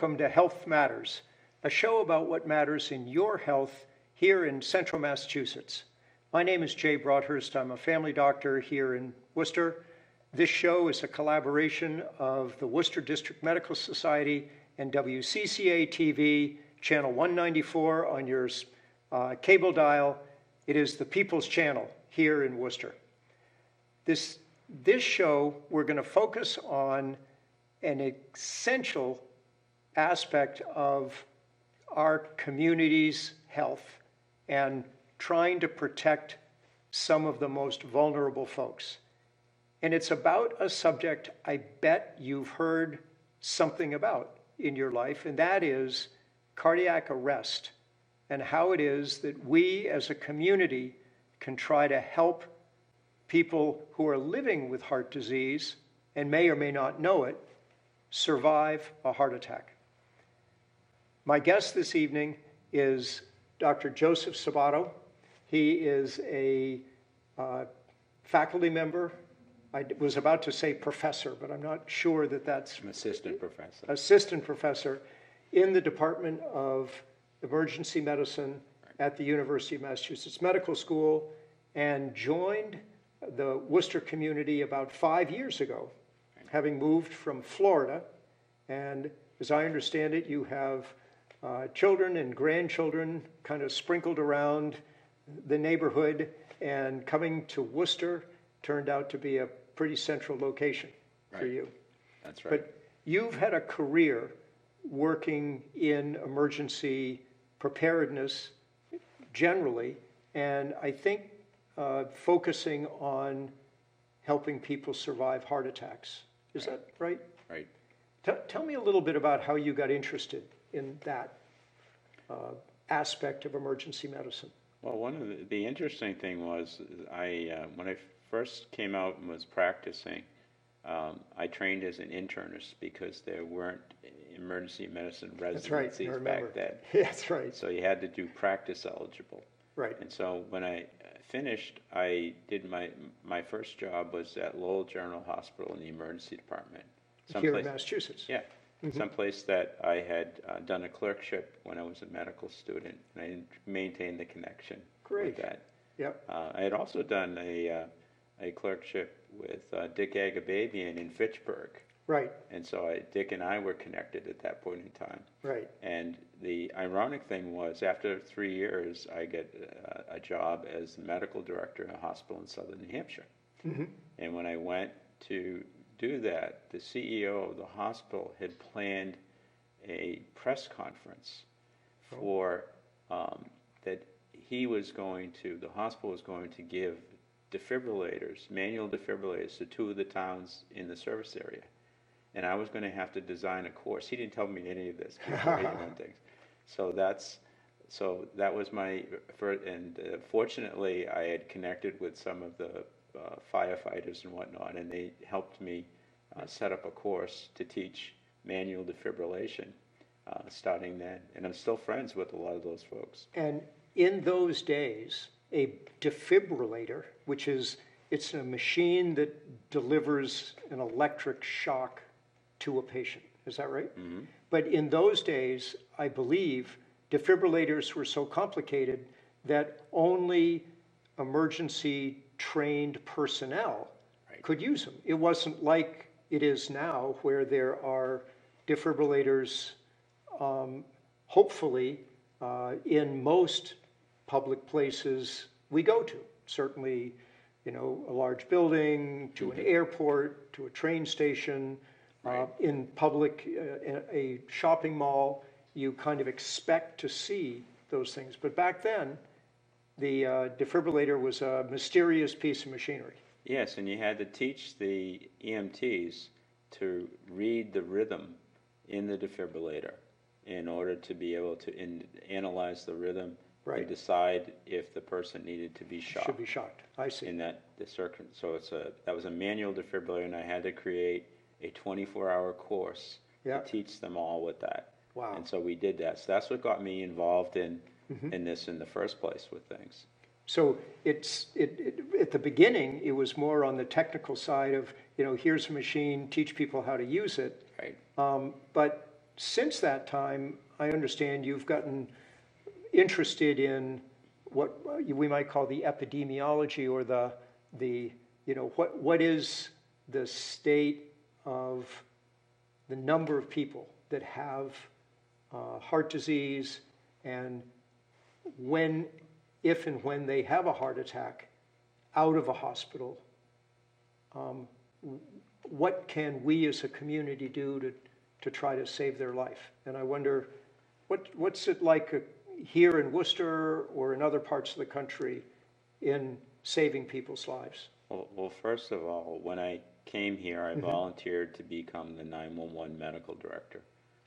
welcome to Health Matters, a show about what matters in your health here in central Massachusetts. My name is Jay Broadhurst. I'm a family doctor here in Worcester. This show is a collaboration of the Worcester District Medical Society and WCCA TV, channel 194 on your cable dial. It is the People's Channel here in Worcester. This show, we're going to focus on an essential aspect of our community's health and trying to protect some of the most vulnerable folks. And it's about a subject I bet you've heard something about in your life, and that is cardiac arrest and how it is that we as a community can try to help people who are living with heart disease and may or may not know it survive a heart attack. My guest this evening is Dr. Joseph Sabato. He is a faculty member. I was about to say professor, but I'm not sure that that's... An assistant professor. Assistant professor in the Department of Emergency Medicine at the University of Massachusetts Medical School, and joined the Worcester community about 5 years ago, having moved from Florida. And as I understand it, you have children and grandchildren kind of sprinkled around the neighborhood, and coming to Worcester turned out to be a pretty central location for you. That's right. But you've had a career working in emergency preparedness generally, and I think focusing on helping people survive heart attacks. Is that right? Right. Tell me a little bit about how you got interested in that aspect of emergency medicine. Well, one of the interesting thing was when I first came out and was practicing, I trained as an internist because there weren't emergency medicine residencies back then. That's right. So you had to do practice eligible. Right. And so when I finished, I did my first job was at Lowell General Hospital in the emergency department. Here in Massachusetts. Yeah. Mm-hmm. Someplace that I had done a clerkship when I was a medical student, and I maintained the connection with that. Yep. I had also done a clerkship with Dick Agababian in Fitchburg. Right. And so Dick and I were connected at that point in time. Right. And the ironic thing was, after 3 years, I get a job as the medical director in a hospital in southern New Hampshire. Mm-hmm. And when I went to do that, the CEO of the hospital had planned a press conference for that the hospital was going to give defibrillators, manual defibrillators, to 2 of the towns in the service area. And I was going to have to design a course. He didn't tell me any of this. Things. So that was my first, and fortunately I had connected with some of the firefighters and whatnot, and they helped me set up a course to teach manual defibrillation starting then. And I'm still friends with a lot of those folks. And in those days, a defibrillator, it's a machine that delivers an electric shock to a patient. Is that right? Mm-hmm. But in those days, I believe defibrillators were so complicated that only emergency trained personnel could use them. It wasn't like it is now, where there are defibrillators, hopefully, in most public places we go to. Certainly, a large building, to an airport, to a train station, in public, a shopping mall, you kind of expect to see those things. But back then, the defibrillator was a mysterious piece of machinery. Yes, and you had to teach the EMTs to read the rhythm in the defibrillator in order to be able to analyze the rhythm and decide if the person needed to be shocked. Should be shocked. I see. In that so that was a manual defibrillator, and I had to create a 24-hour course to teach them all with that. Wow. And so we did that. So that's what got me involved in this in the first place with things. So at the beginning, it was more on the technical side of, here's a machine, teach people how to use it. Right. But since that time, I understand you've gotten interested in what we might call the epidemiology, or the what is the state of the number of people that have heart disease, and if and when they have a heart attack out of a hospital, what can we as a community do to try to save their life? And I wonder, what's it like here in Worcester or in other parts of the country in saving people's lives? Well, first of all, when I came here, I volunteered to become the 911 medical director.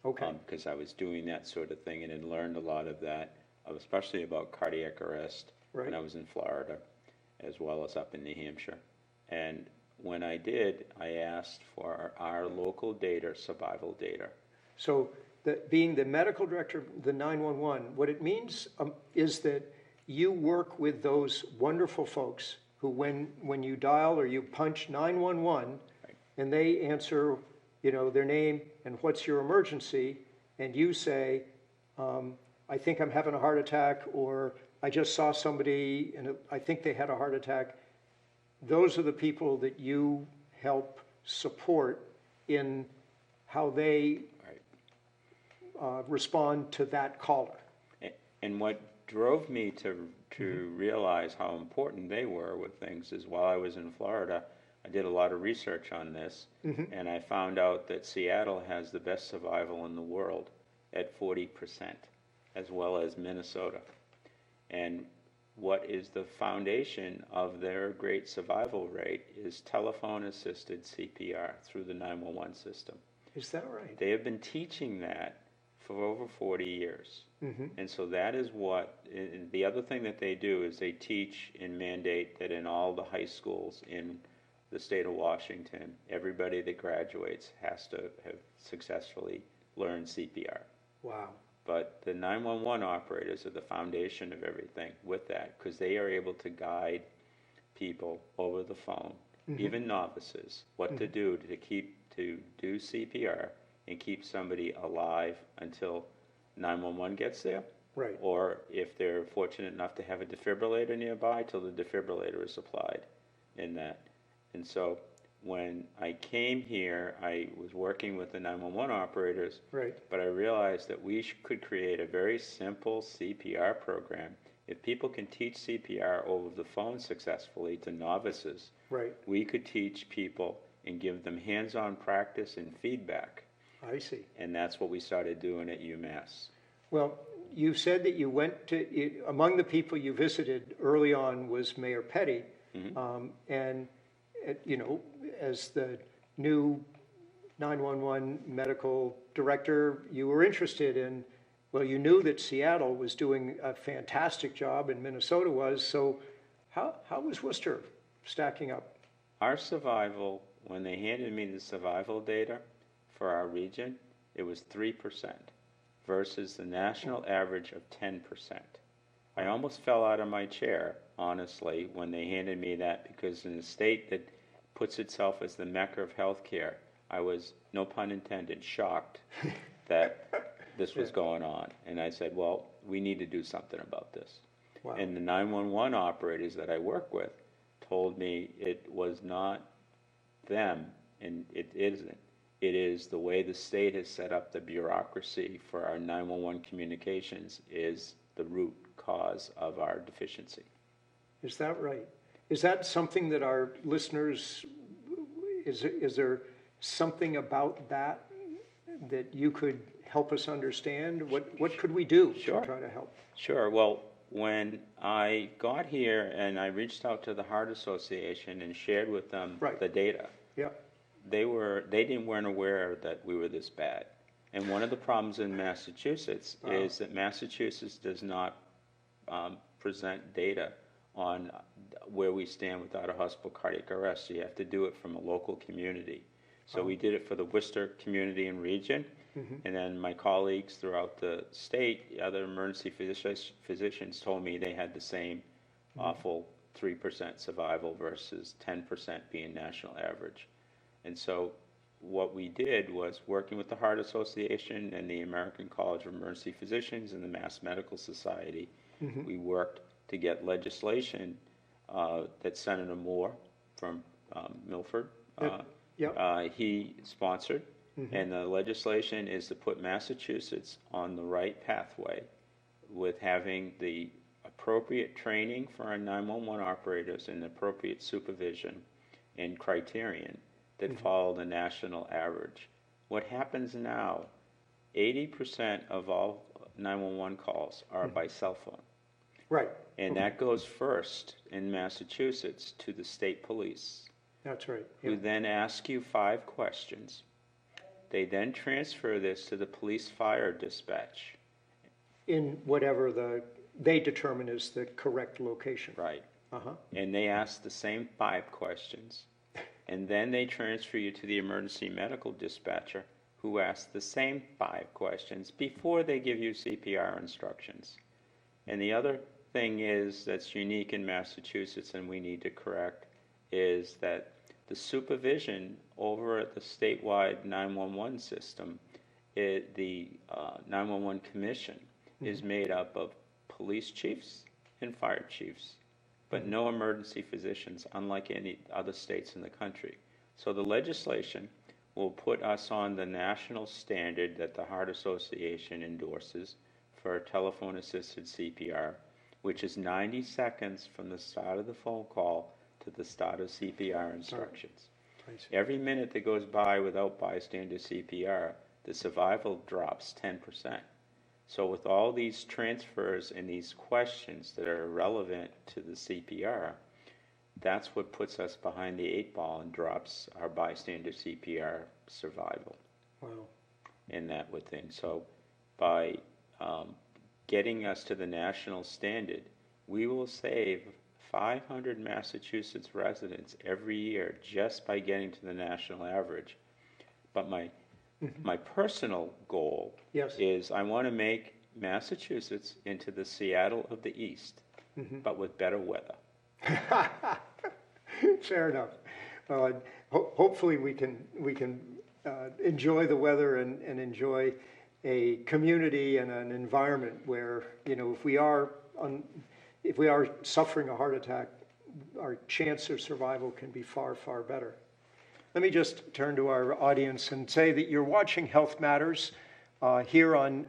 Okay. Because I was doing that sort of thing and had learned a lot of that, especially about cardiac arrest when I was in Florida, as well as up in New Hampshire. And when I did, I asked for our local data, survival data. So being the medical director of the 911, what it means is that you work with those wonderful folks who, when you dial or you punch 911, and they answer, their name and what's your emergency, and you say, I think I'm having a heart attack, or I just saw somebody and I think they had a heart attack. Those are the people that you help support in how they respond to that caller. And what drove me to realize how important they were with things is, while I was in Florida, I did a lot of research on this, and I found out that Seattle has the best survival in the world at 40%, as well as Minnesota. And what is the foundation of their great survival rate is telephone-assisted CPR through the 911 system. Is that right? They have been teaching that for over 40 years. And so that is the other thing that they do is they teach and mandate that in all the high schools in the state of Washington, everybody that graduates has to have successfully learned CPR. Wow. But the 911 operators are the foundation of everything with that, because they are able to guide people over the phone, even novices, what to do to do CPR and keep somebody alive until 911 gets there. Right. Or if they're fortunate enough to have a defibrillator nearby, till the defibrillator is applied in that. And so when I came here, I was working with the 911 operators, but I realized that we could create a very simple CPR program. If people can teach CPR over the phone successfully to novices, we could teach people and give them hands-on practice and feedback. I see. And that's what we started doing at UMass. Well, you said that you went to, among the people you visited early on was Mayor Petty, and as the new 911 medical director, you were interested in, well, you knew that Seattle was doing a fantastic job and Minnesota was, so how was Worcester stacking up? Our survival, when they handed me the survival data for our region, it was 3% versus the national average of 10%. I almost fell out of my chair, honestly, when they handed me that, because in a state that puts itself as the mecca of healthcare, I was, no pun intended, shocked that this was going on. And I said, well, we need to do something about this. Wow. And the 911 operators that I work with told me it was not them, and it isn't. It is the way the state has set up the bureaucracy for our 911 communications is the root cause of our deficiency. Is that right? Is that something that our listeners, is there something about that you could help us understand? What could we do to try to help? Sure. Well, when I got here and I reached out to the Heart Association and shared with them the data, they weren't aware that we were this bad. And one of the problems in Massachusetts is that Massachusetts does not present data on where we stand with out-of-hospital cardiac arrest. So you have to do it from a local community. So we did it for the Worcester community and region, and then my colleagues throughout the state, other emergency physicians told me they had the same awful 3% survival versus 10% being national average. And so what we did was working with the Heart Association and the American College of Emergency Physicians and the Mass Medical Society. We worked to get legislation that Senator Moore from Milford, he sponsored. And the legislation is to put Massachusetts on the right pathway with having the appropriate training for our 911 operators and appropriate supervision and criterion that follow the national average. What happens now, 80% of all 911 calls are by cell phone. Right. And that goes first in Massachusetts to the state police. That's right. Who then ask you 5 questions. They then transfer this to the police fire dispatch. In whatever they determine is the correct location. Right. And they ask the same 5 questions. And then they transfer you to the emergency medical dispatcher who asks the same 5 questions before they give you CPR instructions. And the other thing is that's unique in Massachusetts and we need to correct is that the supervision over at the statewide 911 system, the 911 commission is made up of police chiefs and fire chiefs, but no emergency physicians, unlike any other states in the country. So the legislation will put us on the national standard that the Heart Association endorses for telephone-assisted CPR, which is 90 seconds from the start of the phone call to the start of CPR instructions. Every minute that goes by without bystander CPR, the survival drops 10%. So with all these transfers and these questions that are relevant to the CPR, that's what puts us behind the 8 ball and drops our bystander CPR survival. Wow. And that would thing. So by getting us to the national standard, we will save 500 Massachusetts residents every year just by getting to the national average. But my personal goal is I want to make Massachusetts into the Seattle of the East, but with better weather. Fair enough. Well, hopefully we can enjoy the weather and enjoy a community and an environment where, if we are suffering a heart attack, our chance of survival can be far, far better. Let me just turn to our audience and say that you're watching Health Matters here on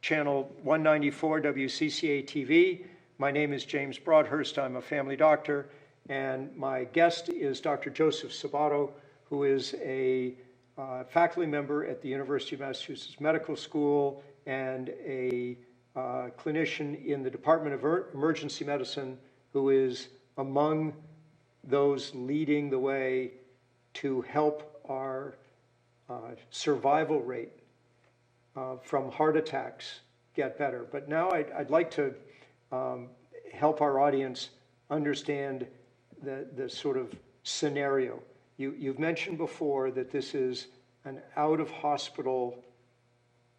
channel 194 WCCA TV. My name is James Broadhurst. I'm a family doctor, and my guest is Dr. Joseph Sabato, who is a faculty member at the University of Massachusetts Medical School and a clinician in the Department of Emergency Medicine, who is among those leading the way to help our survival rate from heart attacks get better. But now I'd like to help our audience understand the sort of scenario. You've mentioned before that this is an out-of-hospital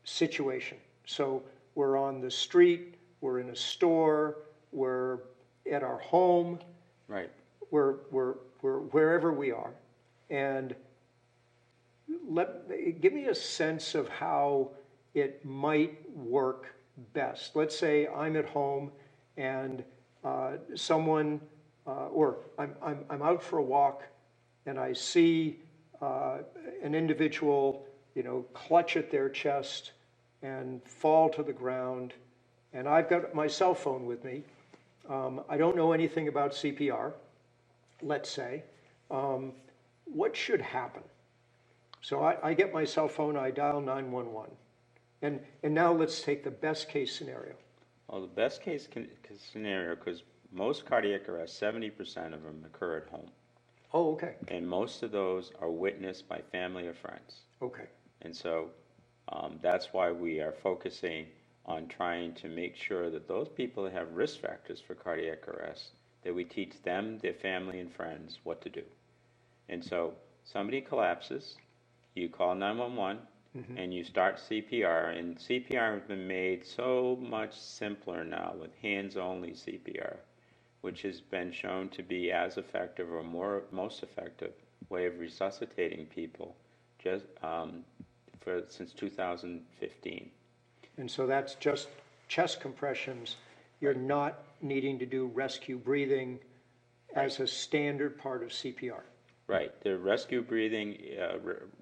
situation. So we're on the street, we're in a store, we're at our home, right? We're wherever we are. And give me a sense of how it might work best. Let's say I'm at home and someone, or I'm out for a walk and I see an individual, clutch at their chest and fall to the ground, and I've got my cell phone with me. I don't know anything about CPR, let's say. What should happen? So I get my cell phone, I dial 911. And now let's take the best case scenario. Well, the best case scenario, because most cardiac arrests, 70% of them occur at home. Oh, okay. And most of those are witnessed by family or friends. Okay. And so that's why we are focusing on trying to make sure that those people that have risk factors for cardiac arrest, that we teach them, their family and friends what to do. And so somebody collapses, you call 911, and you start CPR. And CPR has been made so much simpler now with hands-only CPR, which has been shown to be as effective or most effective way of resuscitating people just since 2015. And so that's just chest compressions. You're not needing to do rescue breathing as a standard part of CPR. Right. The rescue breathing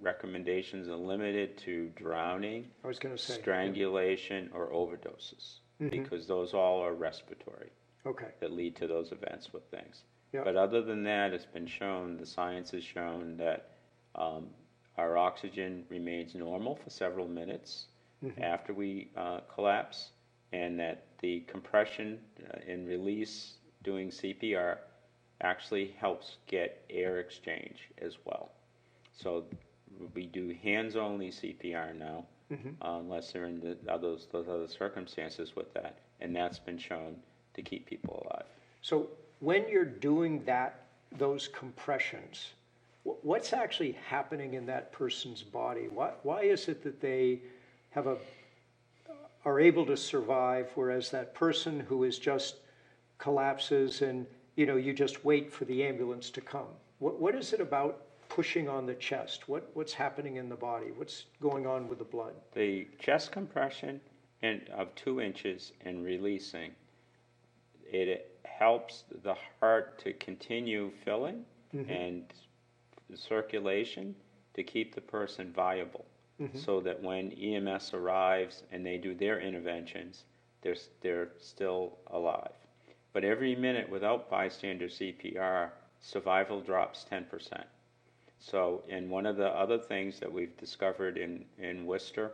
recommendations are limited to drowning, I was going to say strangulation, or overdoses, because those all are respiratory. Okay. That lead to those events with things. Yep. But other than that, it's been shown, the science has shown that our oxygen remains normal for several minutes after we collapse, and that the compression and release doing CPR actually helps get air exchange as well. So we do hands-only CPR now, unless they're in those other circumstances with that, and that's been shown to keep people alive. So when you're doing those compressions, what's actually happening in that person's body? Why is it that they are able to survive, whereas that person who is just collapses and you just wait for the ambulance to come? What is it about pushing on the chest? What's happening in the body? What's going on with the blood? The chest compression of 2 inches and releasing, it helps the heart to continue filling and the circulation to keep the person viable, so that when EMS arrives and they do their interventions, they're still alive. But every minute without bystander CPR, survival drops 10%. So, and one of the other things that we've discovered in Worcester,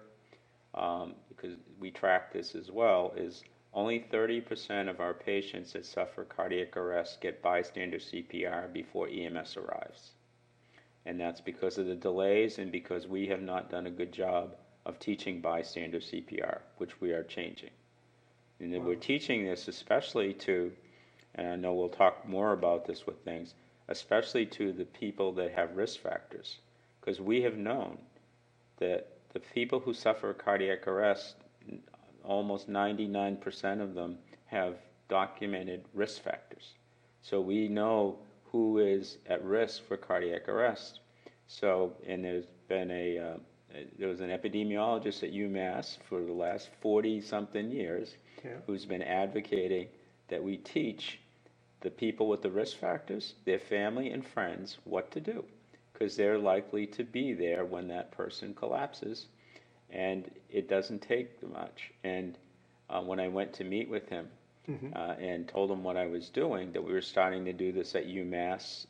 because we track this as well, is only 30% of our patients that suffer cardiac arrest get bystander CPR before EMS arrives. And that's because of the delays and because we have not done a good job of teaching bystander CPR, which we are changing. And then we're teaching this especially to, and I know we'll talk more about this with things, especially to the people that have risk factors. Because we have known that the people who suffer cardiac arrest, almost 99% of them have documented risk factors. So we know who is at risk for cardiac arrest. So, and there was an epidemiologist at UMass for the last 40-something years who's been advocating that we teach the people with the risk factors, their family and friends, what to do, because they're likely to be there when that person collapses, and it doesn't take much. And when I went to meet with him and told him what I was doing, that we were starting to do this at UMass.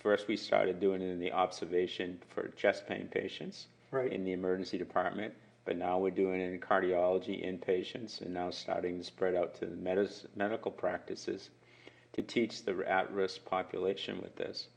First, we started doing it in the observation for chest pain patients in the emergency department, but now we're doing it in cardiology inpatients, and now starting to spread out to the medical practices to teach the at-risk population with this.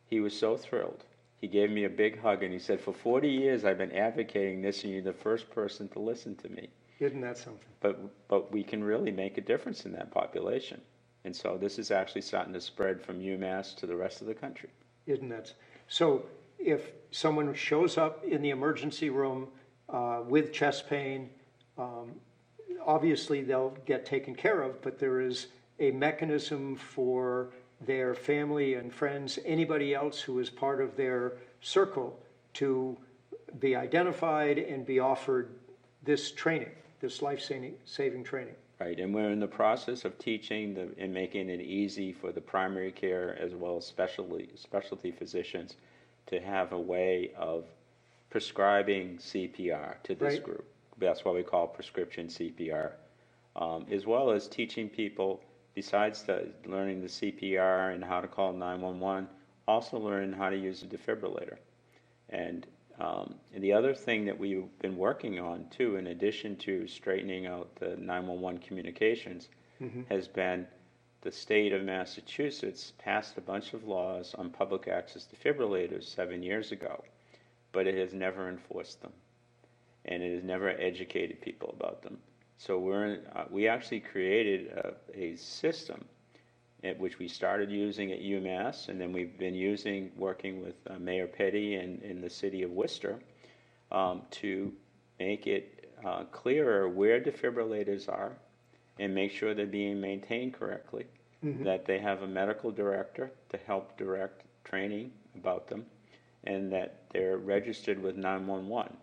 He was so thrilled. He gave me a big hug, and he said, for 40 years I've been advocating this, and you're the first person to listen to me. Isn't that something? But we can really make a difference in that population. And so this is actually starting to spread from UMass to the rest of the country. Isn't that? So if someone shows up in the emergency room with chest pain, obviously they'll get taken care of, but there is a mechanism for their family and friends, anybody else who is part of their circle, to be identified and be offered this training, this life-saving training. Right, and we're in the process of teaching and making it easy for the primary care as well as specialty physicians to have a way of prescribing CPR to this group. That's what we call prescription CPR, as well as teaching people, besides learning the CPR and how to call 911, also learning how to use a defibrillator. And the other thing that we've been working on, too, in addition to straightening out the 911 communications, has been the state of Massachusetts passed a bunch of laws on public access defibrillators 7 years ago, but it has never enforced them, and it has never educated people about them. So we actually created a system which we started using at UMass, and then we've been working with Mayor Petty and in the city of Worcester to make it clearer where defibrillators are and make sure they're being maintained correctly, that they have a medical director to help direct training about them, and that they're registered with 911.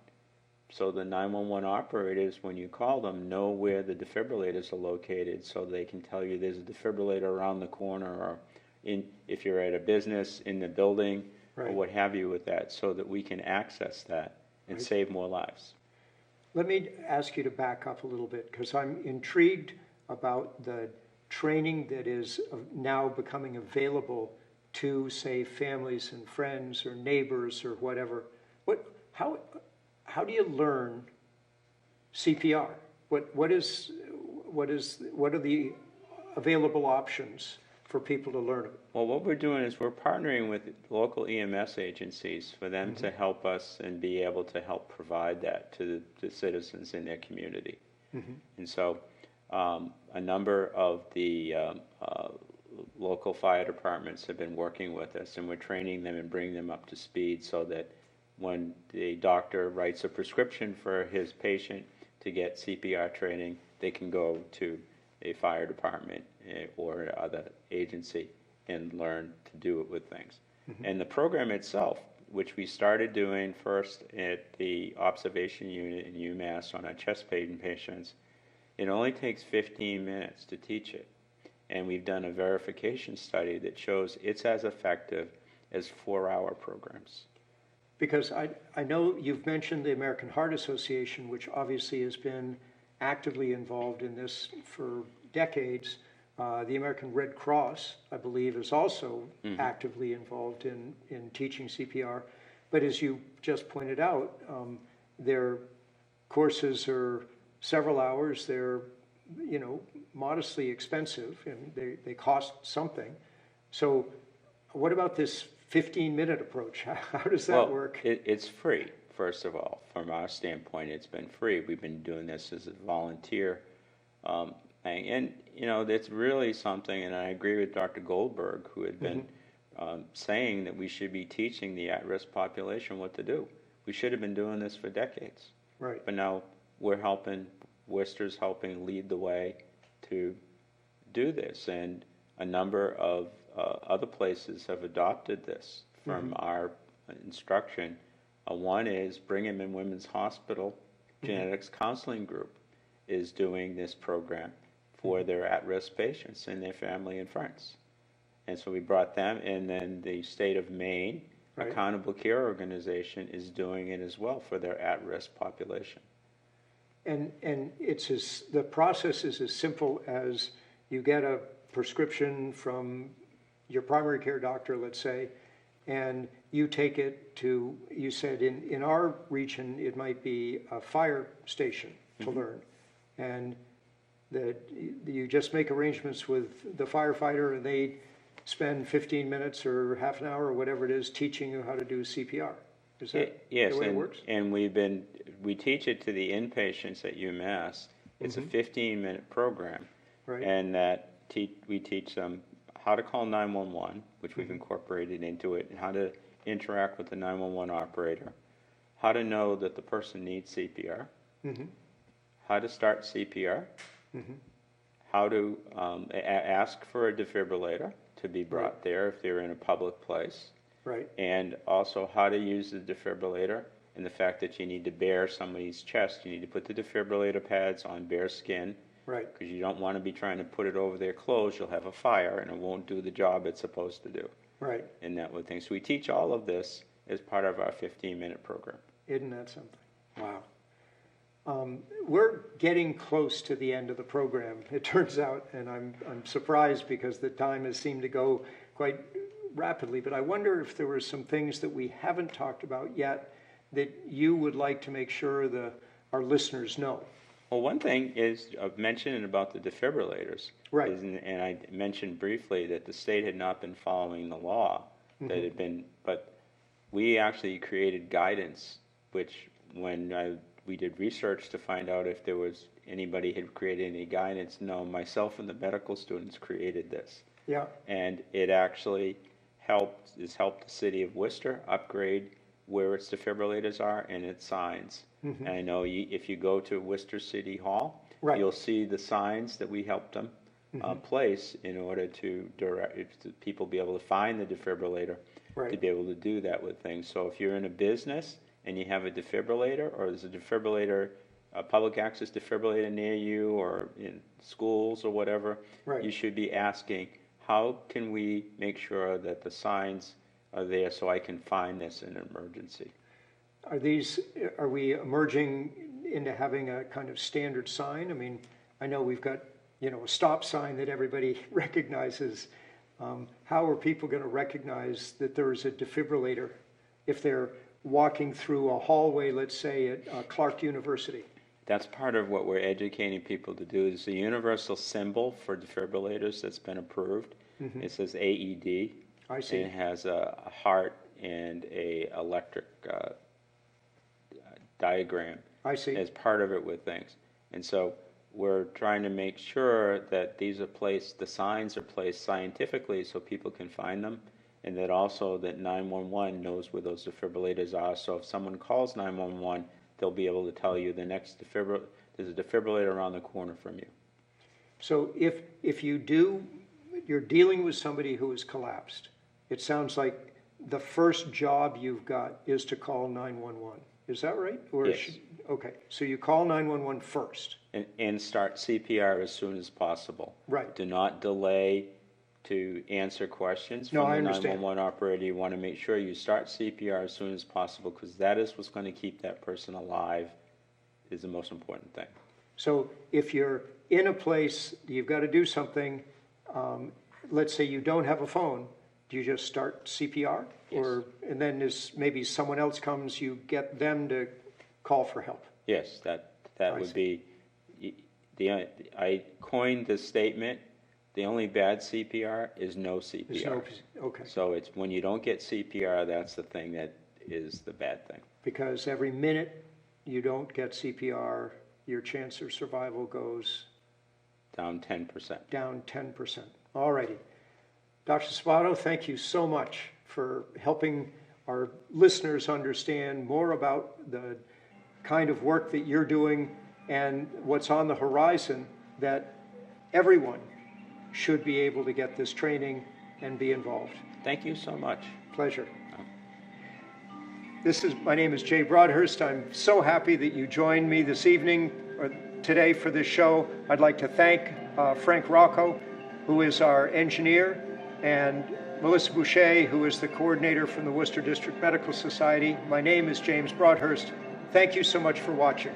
So the 911 operators, when you call them, know where the defibrillators are located, so they can tell you there's a defibrillator around the corner, or if you're at a business, in the building, or Right. what have you with that, so that we can access that and Right. save more lives. Let me ask you to back up a little bit, because I'm intrigued about the training that is now becoming available to, say, families and friends or neighbors or whatever. How do you learn CPR? What are the available options for people to learn it? Well, what we're doing is we're partnering with local EMS agencies for them to help us and be able to help provide that to the citizens in their community. And so a number of the local fire departments have been working with us, and we're training them and bringing them up to speed so that when the doctor writes a prescription for his patient to get CPR training, they can go to a fire department or other agency and learn to do it with things. And the program itself, which we started doing first at the observation unit in UMass on our chest pain patients, it only takes 15 minutes to teach it. And we've done a verification study that shows it's as effective as 4-hour programs. Because I know you've mentioned the American Heart Association, which obviously has been actively involved in this for decades. The American Red Cross, I believe, is also actively involved in teaching CPR. But as you just pointed out, their courses are several hours. They're, modestly expensive, and they cost something. So what about this 15-minute approach? How does that work? It's free, first of all. From our standpoint, it's been free. We've been doing this as a volunteer thing. And, it's really something, and I agree with Dr. Goldberg, who had been saying that we should be teaching the at-risk population what to do. We should have been doing this for decades. Right. But now Worcester's helping lead the way to do this. And a number of other places have adopted this from our instruction. One is Brigham and Women's Hospital Genetics Counseling Group is doing this program for their at-risk patients and their family and friends. And so we brought them, and then the state of Maine, Accountable Care Organization, is doing it as well for their at-risk population. And the process is as simple as you get a prescription from your primary care doctor, let's say, and you take it to, you said in our region, it might be a fire station to learn. And you just make arrangements with the firefighter, and they spend 15 minutes or half an hour or whatever it is teaching you how to do CPR. Is that yes, the way it works? And we teach it to the inpatients at UMass. It's a 15-minute program. Right. And that we teach them how to call 911, which we've incorporated into it, and how to interact with the 911 operator, how to know that the person needs CPR, how to start CPR, how to ask for a defibrillator to be brought there if they're in a public place, and also how to use the defibrillator, and the fact that you need to bare somebody's chest. You need to put the defibrillator pads on bare skin, because you don't want to be trying to put it over their clothes. You'll have a fire, and it won't do the job it's supposed to do. Right. And that would thing. So we teach all of this as part of our 15-minute program. Isn't that something? Wow. We're getting close to the end of the program, it turns out, and I'm surprised because the time has seemed to go quite rapidly. But I wonder if there were some things that we haven't talked about yet that you would like to make sure our listeners know. Well, one thing is mentioning about the defibrillators. Right. And I mentioned briefly that the state had not been following the law that had been, but we actually created guidance, which when we did research to find out if there was anybody had created any guidance. No, myself and the medical students created this. Yeah. And it actually helped the city of Worcester upgrade where its defibrillators are and its signs. And I know if you go to Worcester City Hall, you'll see the signs that we helped them place in order to people be able to find the defibrillator, Right. to be able to do that with things. So if you're in a business and you have a defibrillator, or there's a defibrillator, a public access defibrillator near you, or in schools or whatever, Right. you should be asking, how can we make sure that the signs are there so I can find this in an emergency? Are we emerging into having a kind of standard sign? I mean, I know we've got, a stop sign that everybody recognizes. How are people going to recognize that there's a defibrillator if they're walking through a hallway, let's say at Clark University? That's part of what we're educating people to do. Is a universal symbol for defibrillators that's been approved. Mm-hmm. It says AED. I see. And it has a heart and a electric diagram. I see. As part of it with things. And so we're trying to make sure that these are placed, the signs are placed scientifically so people can find them, and that also that 911 knows where those defibrillators are. So if someone calls 911, they'll be able to tell you the next there's a defibrillator around the corner from you. So if you're dealing with somebody who has collapsed, it sounds like the first job you've got is to call 911. Is that right? Or yes. Okay, so you call 911 first. And start CPR as soon as possible. Right. Do not delay to answer questions No, from I the understand. 911 operator. You want to make sure you start CPR as soon as possible, because that is what's going to keep that person alive, is the most important thing. So if you're in a place, you've got to do something, let's say you don't have a phone, do you just start CPR? Yes. And then maybe someone else comes, you get them to call for help? Yes, that would be, I coined the statement, the only bad CPR is no CPR. Okay. So it's when you don't get CPR, that's the thing that is the bad thing. Because every minute you don't get CPR, your chance of survival goes down 10%. Down 10%. All righty. Dr. Sabato, thank you so much for helping our listeners understand more about the kind of work that you're doing and what's on the horizon, that everyone should be able to get this training and be involved. Thank you so much. Pleasure. My name is Jay Broadhurst. I'm so happy that you joined me this evening or today for this show. I'd like to thank Frank Rocco, who is our engineer, and Melissa Boucher, who is the coordinator from the Worcester District Medical Society. My name is James Broadhurst. Thank you so much for watching.